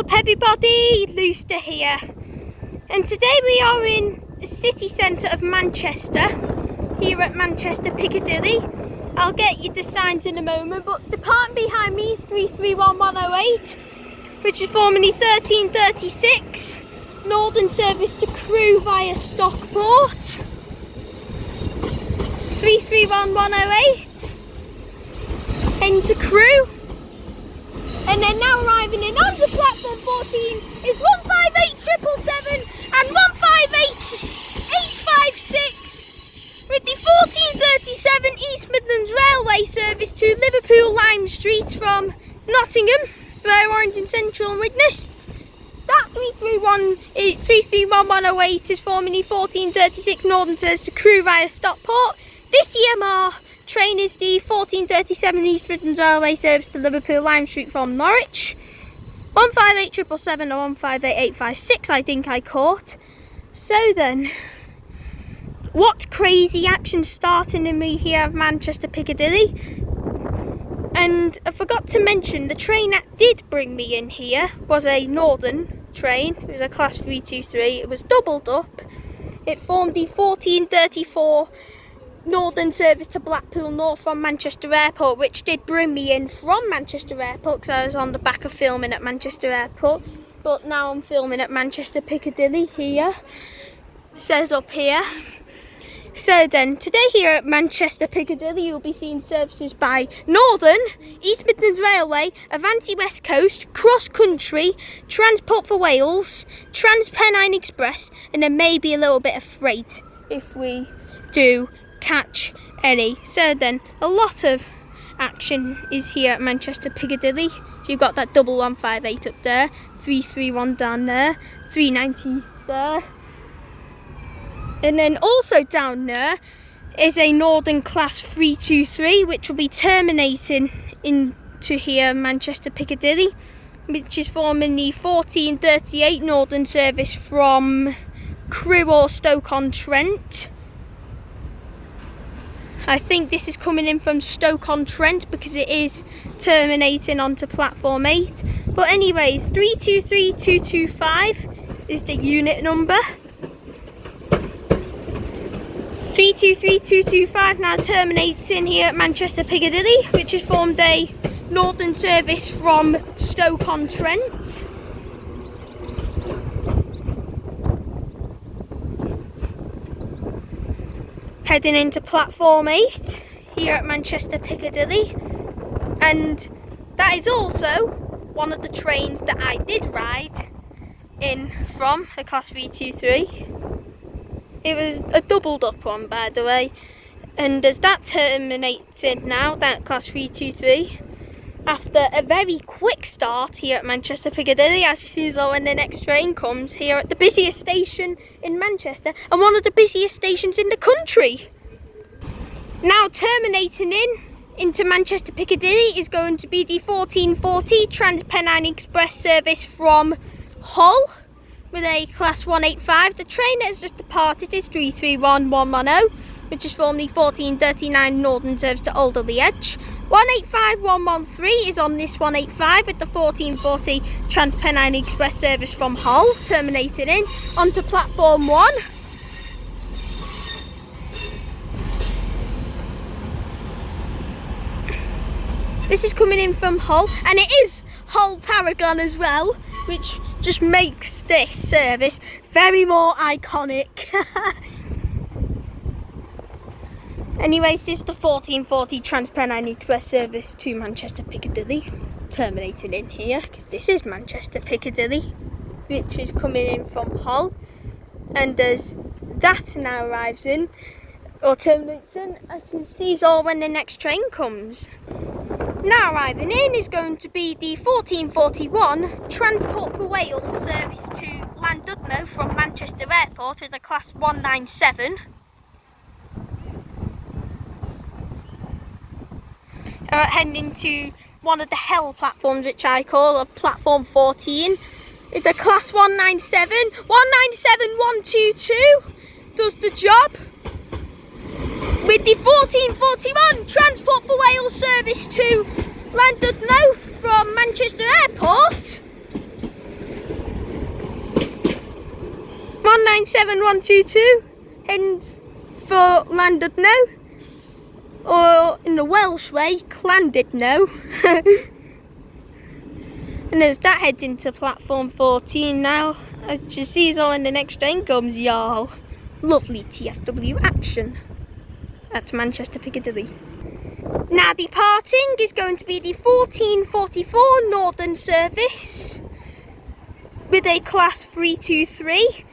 up everybody, Looster here, and today we are in the city centre of Manchester, here at Manchester Piccadilly. I'll get you the signs in a moment, but the part behind me is 331108, which is formerly 1336, northern service to Crewe via Stockport. 331108, heading to Crewe. And then now arriving in onto platform 14 is 158777 and 158856 with the 1437 East Midlands Railway service to Liverpool Lime Street from Nottingham via Warrington Central and Widnes. That 331108 is formerly 1436 northern service to Crewe via Stockport. This EMR train is the 1437 East Midlands Railway service to Liverpool Lime Street from Norwich. 158777 or 158856 I think I caught. So then, what crazy action starting in me here at Manchester Piccadilly. And I forgot to mention, the train that did bring me in here was a northern train. It was a class 323. It was doubled up. It formed the 1434 northern service to Blackpool North from Manchester Airport, which did bring me in from Manchester Airport because I was on the back of filming at Manchester Airport, but now I'm filming at Manchester Piccadilly here. It says up here. So then, today here at Manchester Piccadilly you'll be seeing services by Northern, East Midlands Railway, Avanti West Coast, Cross Country, Transport for Wales, Transpennine Express, and then maybe a little bit of freight if we do catch any. So then, a lot of action is here at Manchester Piccadilly. So you've got that 1158 up there, 331 down there, 390 there, and then also down there is a Northern Class 323 which will be terminating into here Manchester Piccadilly, which is forming the 1438 Northern service from Crewe or Stoke-on-Trent. I think this is coming in from Stoke-on-Trent because it is terminating onto platform 8. But anyways, 323225 is the unit number. 323225 now terminating here at Manchester Piccadilly, which has formed a northern service from Stoke-on-Trent. Heading into platform 8 here at Manchester Piccadilly, and that is also one of the trains that I did ride in from, a class 323. It was a doubled up one, by the way, and as that terminated now, that class 323, after a very quick start here at Manchester Piccadilly, as you see as well when the next train comes here at the busiest station in Manchester and one of the busiest stations in the country. Now terminating into Manchester Piccadilly is going to be the 1440 Transpennine Express service from Hull with a class 185. The train that has just departed is 331110, which is formerly 1439 northern service to Alderley Edge. 185113 is on this 185 with the 1440 Transpennine Express service from Hull, terminated in onto platform 1. This is coming in from Hull, and it is Hull Paragon as well, which just makes this service very more iconic. Anyways, this is the 1440 Transpennine Express service to Manchester Piccadilly, terminating in here, because this is Manchester Piccadilly, which is coming in from Hull. And as that now arrives in, or terminates in, as you see all when the next train comes. Now arriving in is going to be the 1441 Transport for Wales service to Llandudno from Manchester Airport with a class 197. Heading into one of the hell platforms, which I call of platform 14. It's a class 197. 197122 does the job. With the 1441 Transport for Wales service to Llandudno from Manchester Airport. 197122 heading for Llandudno, or in the Welsh way, Llandudno. And as that heads into platform 14 now, as you see, so when the next train comes, y'all. Lovely TFW action at Manchester Piccadilly. Now departing is going to be the 1444 Northern service with a class 323,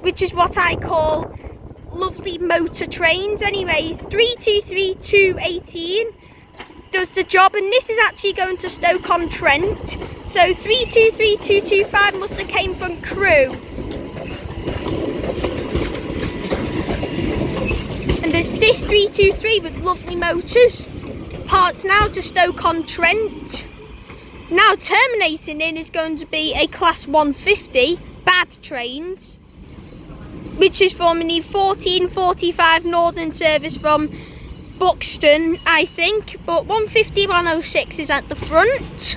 which is what I call lovely motor trains. Anyways, 323-218 does the job, and this is actually going to Stoke-on-Trent. So 323-225 must have came from Crewe. And there's this 323 with lovely motors. Parts now to Stoke-on-Trent. Now terminating in is going to be a class 150 bad trains, which is forming the 1445 Northern service from Buxton, I think, but 150-106 is at the front.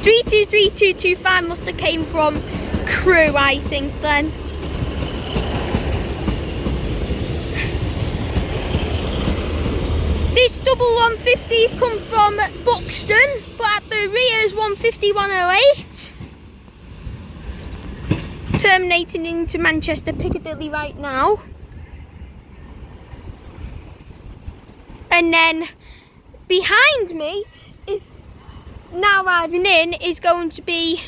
323-225 must have came from Crewe, I think, then. This double 150s come from Buxton, but at the rear is 150-108. Terminating into Manchester Piccadilly right now. And then behind me is now arriving in is going to be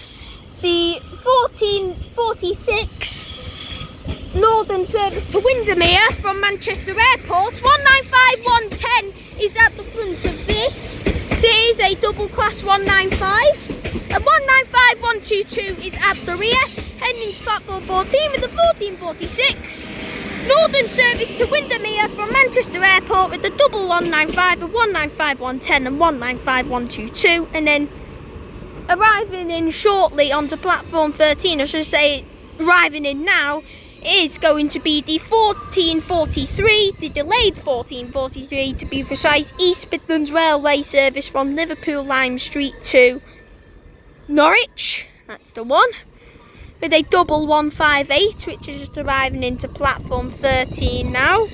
the 1446 Northern service to Windermere from Manchester Airport. 195-110 is at the front of this. It is a double class 195. And 195-122 is at the rear, heading into platform 14 with the 1446 Northern service to Windermere from Manchester Airport with the double 195 and 195-110 and 195-122, and then arriving in shortly onto platform 13, I should say arriving in now, is going to be the 1443, the delayed 1443 to be precise, East Midlands Railway service from Liverpool Lime Street to Norwich, that's the one, with a double 158, which is just arriving into platform 13 now,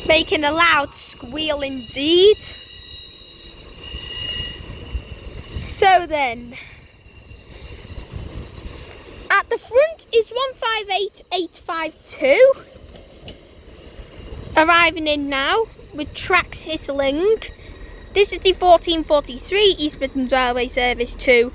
making a loud squeal indeed. So then, at the front is 158852, arriving in now with tracks whistling. This is the 1443 East Midlands Railway service to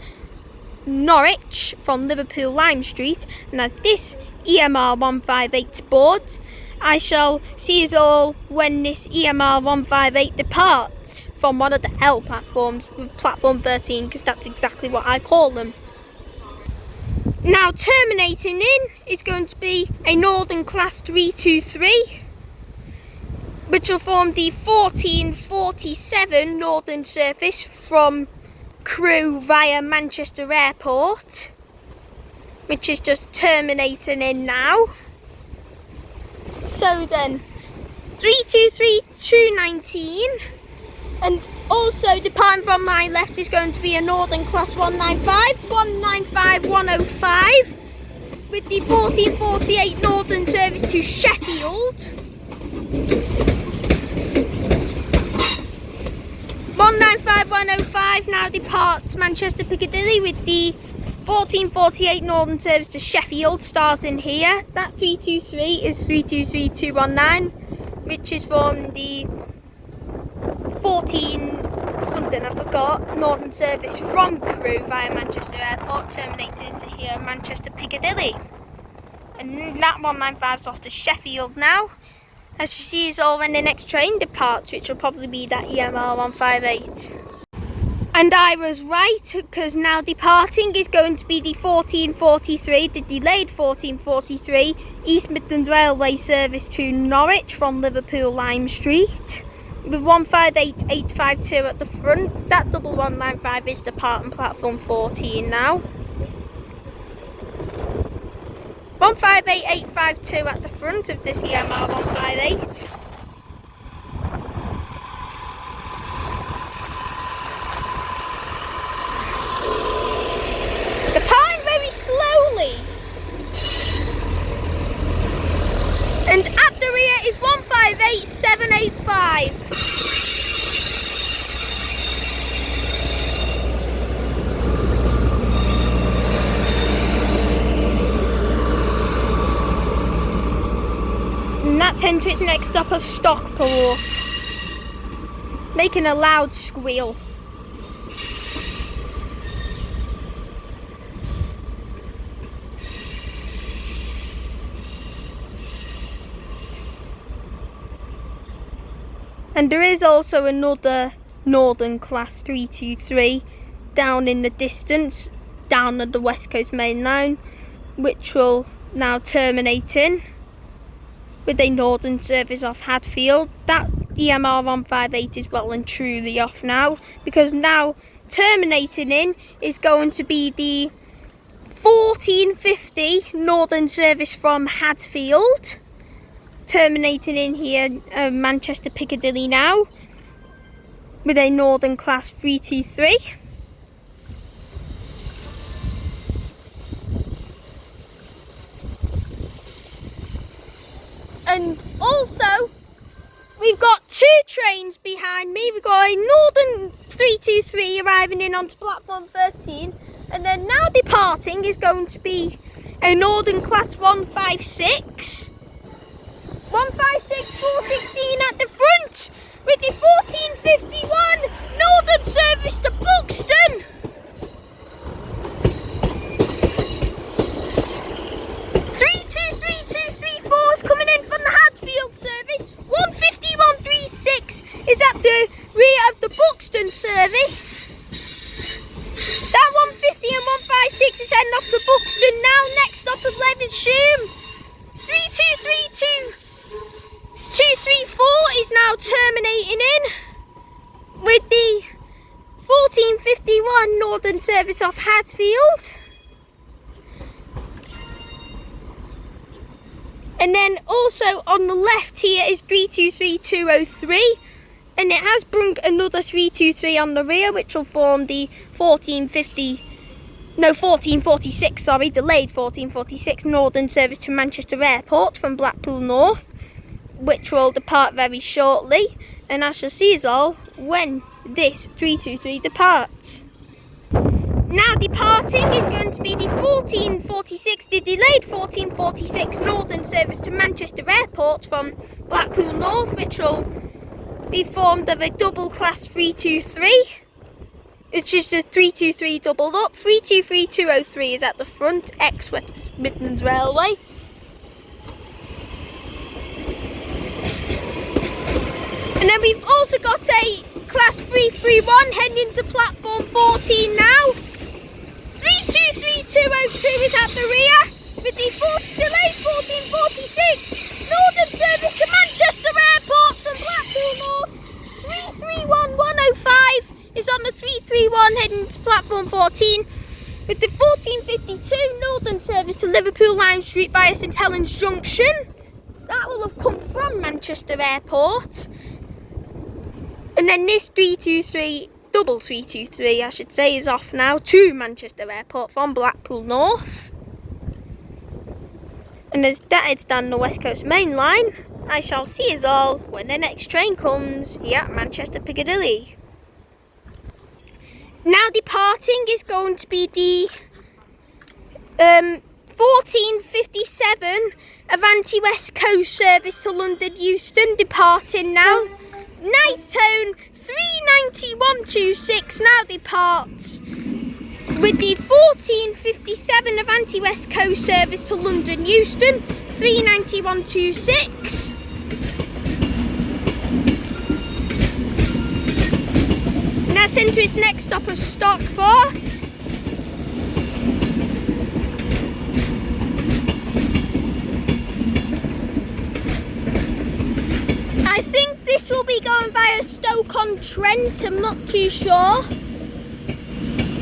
Norwich from Liverpool Lime Street, and as this EMR 158 board, I shall see us all when this EMR 158 departs from one of the L platforms with platform 13, because that's exactly what I call them. Now terminating in is going to be a Northern class 323, which will form the 1447 Northern service from Crewe via Manchester Airport, which is just terminating in now. So then 323-219, and also departing from my left is going to be a Northern class 195, 195-105 with the 1448 Northern service to Sheffield. 195-105 now departs Manchester Piccadilly with the 1448 Northern service to Sheffield starting here. That 323 is 323-219, which is from the 14 something I forgot Northern service from Crewe via Manchester Airport, terminated into here Manchester Piccadilly. And that 195 is off to Sheffield now. As you see is all when the next train departs, which will probably be that EMR 158. And I was right, because now departing is going to be the 1443, the delayed 1443 East Midlands Railway service to Norwich from Liverpool Lime Street, with 158852 at the front. That double 195 is departing platform 14 now. 158852 at the front of this EMR 158. Departing very slowly And that's into its next stop of Stockport, making a loud squeal. And there is also another Northern Class 323 down in the distance, down at the West Coast Main Line, which will now terminating with a Northern service off Hadfield. That EMR 158 is well and truly off now, because now terminating in is going to be the 1450 Northern service from Hadfield. Terminating in here, Manchester Piccadilly now, with a Northern Class 323. And also, we've got two trains behind me. We've got a Northern 323 arriving in onto platform 13, and then now departing is going to be a Northern Class 156. 156 416 at the front with the 1451 Northern service to Buxton. 323234 is coming in from the Hadfield service. 15136 is at the rear of the Buxton service. That 150 and 156 is heading off to Buxton now. Next stop of Levisham. 3232 234 is now terminating in with the 1451 Northern service off Hadfield. And then also on the left here is 323203, and it has brought another 323 on the rear, which will form the 1446, delayed 1446 Northern service to Manchester Airport from Blackpool North, which will depart very shortly, and I shall see us all when this 323 departs. Now departing is going to be the 1446, the delayed 1446 Northern service to Manchester Airport from Blackpool North, which will be formed of a double class 323. It's just a 323 doubled up. 323203 is at the front, ex-West Midlands Railway. And then we've also got a class 331 heading into platform 14 now. 323202 is at the rear with the delayed 1446 Northern service to Manchester Airport from Blackpool North. 331105 is on the 331 heading to platform 14 with the 1452 Northern service to Liverpool Lime Street via St Helens Junction. That will have come from Manchester Airport. And then this 323 I should say, is off now to Manchester Airport from Blackpool North. And as that is down the West Coast Main Line, I shall see us all when the next train comes here at Manchester Piccadilly. Now departing is going to be the 1457 Avanti West Coast service to London Euston, departing now. Nice tone, 390126 now departs with the 1457 Avanti West Coast service to London Euston, 390126. And that's into its next stop of Stockport. I think this will be going via Stoke-on-Trent, I'm not too sure.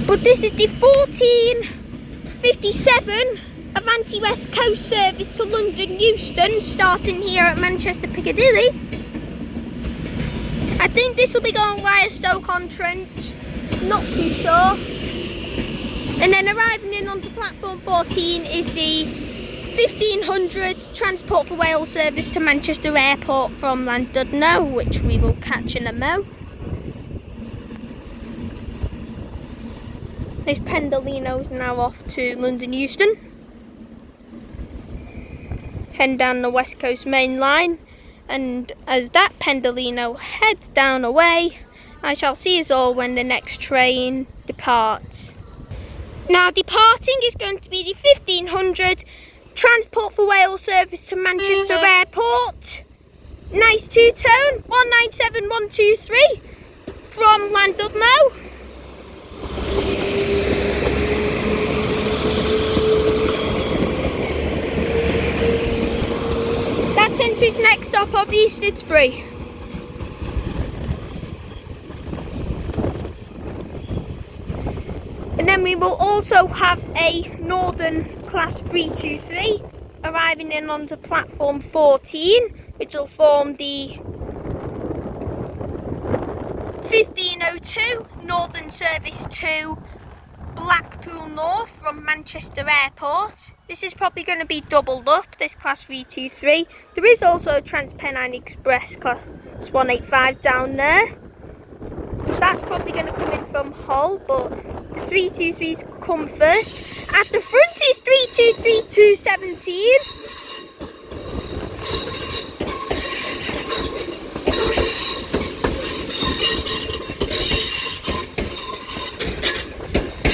But this is the 1457 Avanti West Coast service to London Euston, starting here at Manchester Piccadilly. I think this will be going via Stoke-on-Trent, not too sure. And then arriving in onto platform 14 is the 1500 Transport for Wales service to Manchester Airport from Llandudno, which we will catch in a mo. This Piccadilly is now off to London Euston. Heading down the West Coast Main Line, and as that Piccadilly heads down away, I shall see us all when the next train departs. Now departing is going to be the 1500 Transport for Wales service to Manchester Airport. Nice two-tone, 197123 from Llandudno. That's into its next stop of Buisiest. And then we will also have a Northern Class 323 arriving in onto platform 14, which will form the 1502 Northern Service to Blackpool North from Manchester Airport. This is probably going to be doubled up, this Class 323. There is also a Transpennine Express Class 185 down there. That's probably going to come in from Hull, but the 323s come first. At the front is 323217.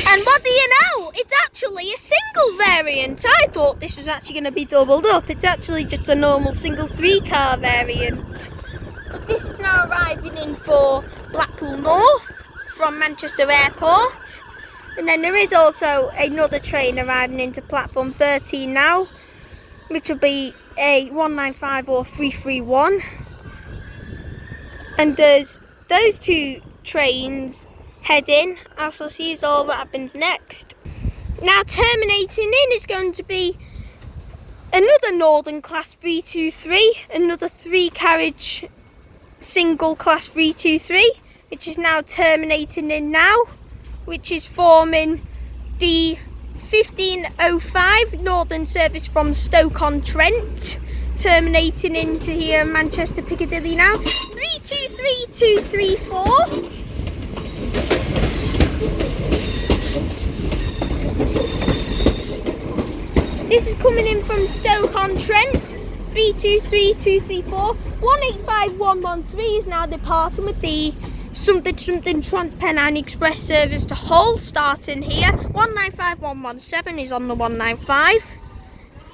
And what do you know? It's actually a single variant. I thought this was actually going to be doubled up. It's actually just a normal single 3-car variant. But this is now arriving in for Blackpool North from Manchester Airport. And then there is also another train arriving into platform 13 now, which will be a 195 or 331. And there's those two trains heading. I shall see all what happens next. Now terminating in is going to be another Northern Class 323, another 3-carriage single Class 323, which is now terminating in now, which is forming the 1505 Northern service from Stoke-on-Trent, terminating into here in Manchester Piccadilly now. 323234. This is coming in from Stoke-on-Trent, 323234. 185113 is now departing with the something Transpennine Express service to Hull, starting here. 195117 is on the 195,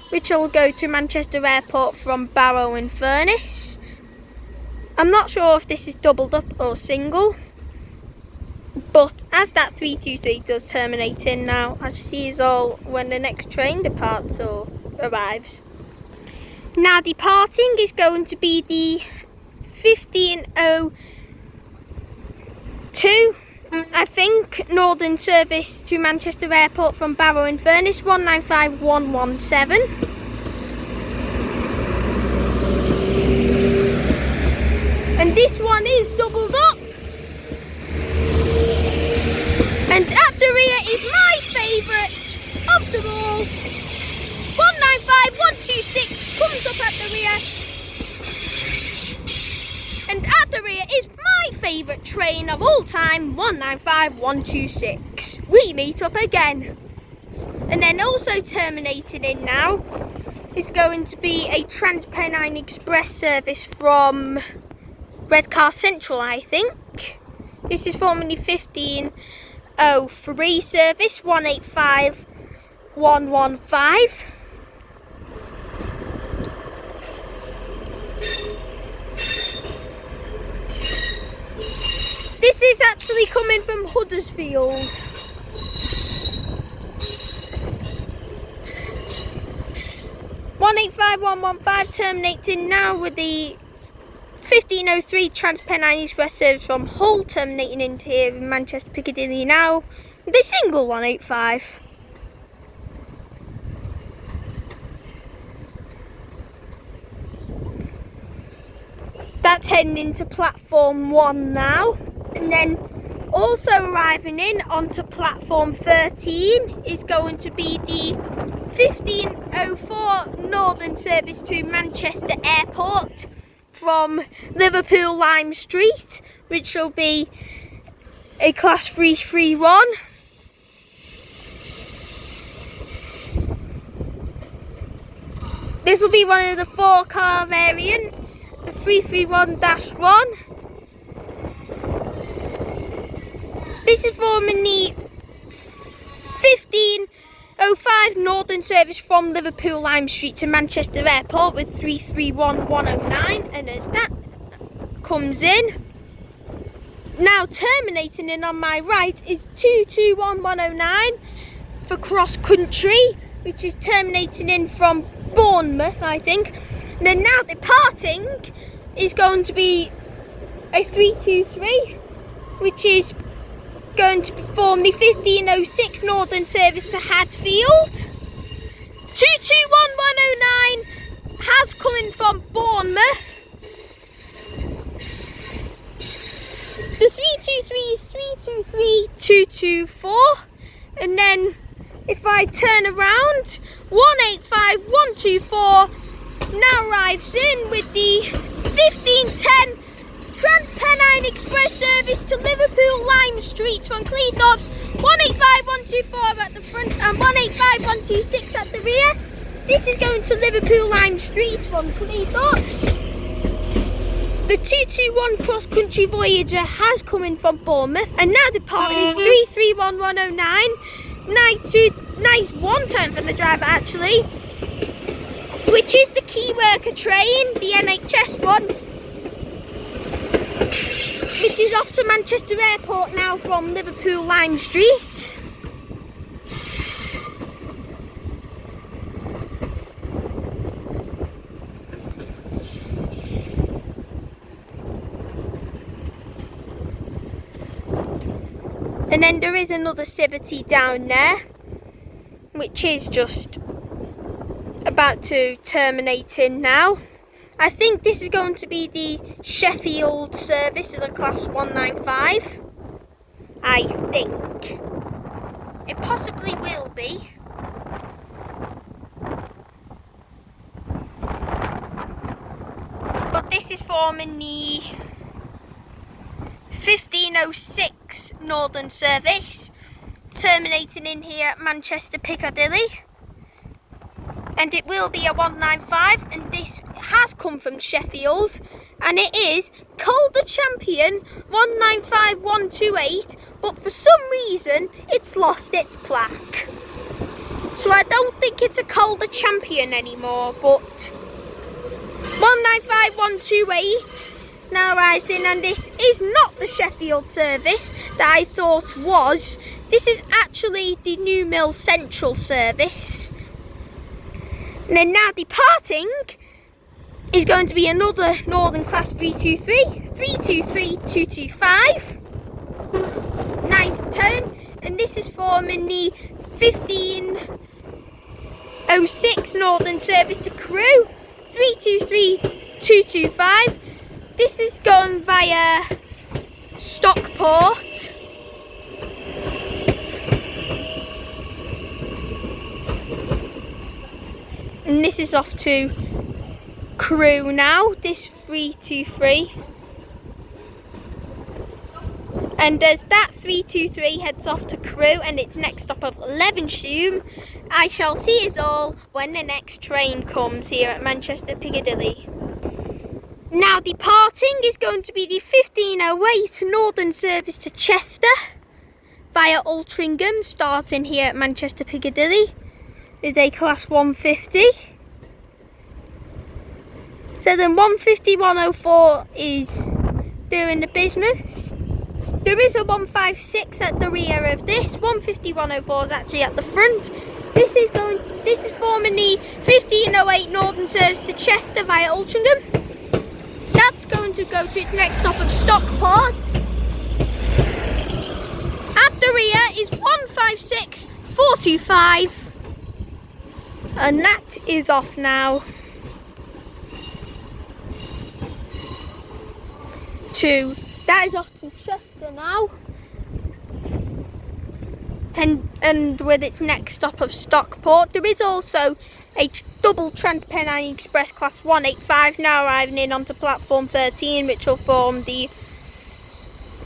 which will go to Manchester Airport from Barrow and Furness. I'm not sure if this is doubled up or single, but as that 323 does terminate in now, I shall see is all when the next train departs or arrives. Now departing is going to be the 1502, I think, Northern service to Manchester Airport from Barrow and Furness, 195117. And this one is doubled up. And at the rear is my favourite of them all. 195126 comes up at the rear. And at the rear is my favourite train of all time, 195126. We meet up again. And then also terminating in now is going to be a Transpennine Express service from Redcar Central, I think. This is forming the 1503 service, 185115. This is actually coming from Huddersfield. One 185115 terminating now with the 1503 Transpennine Express service from Hull, terminating into here in Manchester Piccadilly now. The single 185. That's heading into platform 1 now. And then also arriving in onto platform 13 is going to be the 15:04 northern service to Manchester Airport from Liverpool Lime Street, which will be a class 331. This will be one of the 4-car variants, a 331-1. This is forming the 15:05 northern service from Liverpool Lime Street to Manchester Airport with 331-109, and as that comes in, now terminating in on my right is 221-109 for cross country, which is terminating in from Bournemouth, I think. And then now departing is going to be a 323, which is going to form the 15:06 northern service to Hadfield. 221-109 has coming from Bournemouth. The 323 is 323-224, and then if I turn around, 185-124 now arrives in with the 1510 Transpennine Express service to Liverpool Lime Street from Cleethorpes. 185-124 at the front and 185-126 at the rear. This is going to Liverpool Lime Street from Cleethorpes. The 221 cross country Voyager has come in from Bournemouth, and now departing is 331-109. Nice one turn from the driver actually, which is the key worker train, the NHS one, which is off to Manchester Airport now from Liverpool Lime Street. And then there is another Civity down there, which is just about to terminate in now. I think this is going to be the Sheffield service of the class 195. I think. It possibly will be. But this is forming the 15:06 northern service, terminating in here at Manchester Piccadilly, and it will be a 195, and this has come from Sheffield, and it is Calder Champion 195128, but for some reason it's lost its plaque, so I don't think it's a Calder Champion anymore, but 195128 now arrives in, and this is not the Sheffield service that I thought was. This is actually the New Mill Central service. And then now departing is going to be another Northern Class 323, 323-225. Nice turn, and this is forming the 15:06 Northern service to Crewe, 323-225. This is going via Stockport. And this is off to Crewe now, this 323. And as that 323 heads off to Crewe and its next stop of Llandudno, I shall see us all when the next train comes here at Manchester Piccadilly. Now departing is going to be the 15:08 northern service to Chester via Altrincham, starting here at Manchester Piccadilly with a class 150. So then 150-104 is doing the business. There is a 156 at the rear of this. 150-104 is actually at the front. This is forming the 15:08 northern service to Chester via Altrincham. That's going to go to its next stop of Stockport. At the rear is 156-425, and that is off now that is off to Chester now. and with its next stop of Stockport. There is also a double Transpennine Express Class 185 now arriving in onto platform 13, which will form the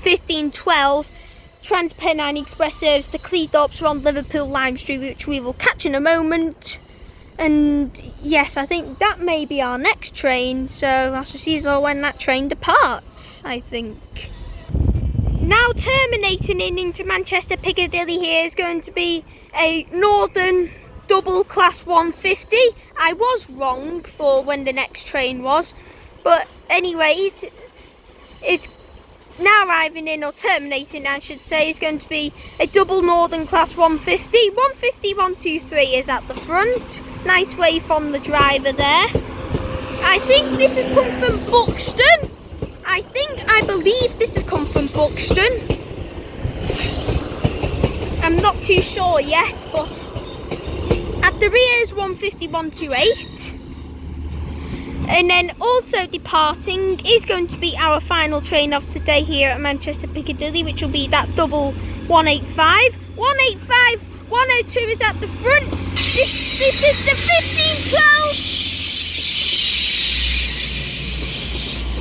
1512 Transpennine Express service to Cleethorpes from Liverpool Lime Street, which we will catch in a moment. And yes, I think that may be our next train, so I shall see when that train departs, I think. Now terminating into Manchester Piccadilly here is going to be a Northern double Class 150. I was wrong for when the next train was, but anyways, it's now arriving in, or terminating I should say, is going to be a double Northern Class 150. 123 is at the front. Nice wave from the driver there. I think this has come from Buxton. I believe this has come from Buxton. I'm not too sure yet, but at the rear is 150-128. And then also departing is going to be our final train of today here at Manchester Piccadilly, which will be that double 185. 185, 102 is at the front. This is the 1512.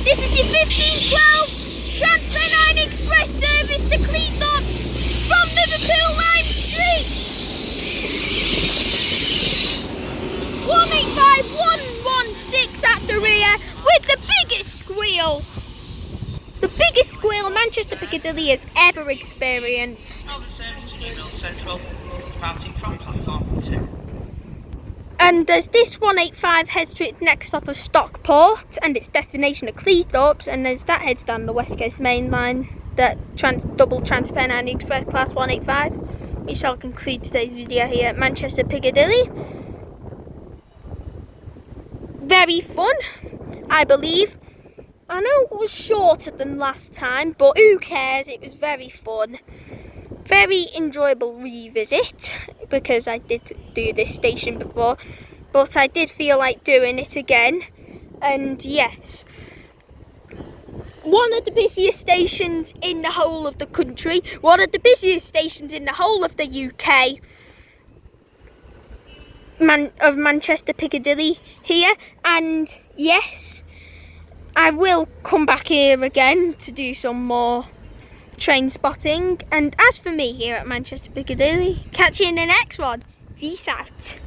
This is the 1512 Transpennine Express service to Cleethorpes from Liverpool Lime Street. 185, 116 at the rear with the biggest squeal. The biggest squeal Manchester Piccadilly has ever experienced. Central, departing from platform 2. And as this 185 heads to its next stop of Stockport and its destination of Cleethorpes, and as that heads down the West Coast main line, that double Transpennine Express Class 185, we shall conclude today's video here at Manchester Piccadilly. Very fun, I believe. I know it was shorter than last time, but who cares? It was very fun. Very enjoyable revisit, because I did do this station before, but I did feel like doing it again. And yes, one of the busiest stations in the whole of the country, one of the busiest stations in the whole of the UK, of Manchester Piccadilly here. And yes, I will come back here again to do some more train spotting. And as for me here at Manchester Piccadilly, catch you in the next one. Peace out.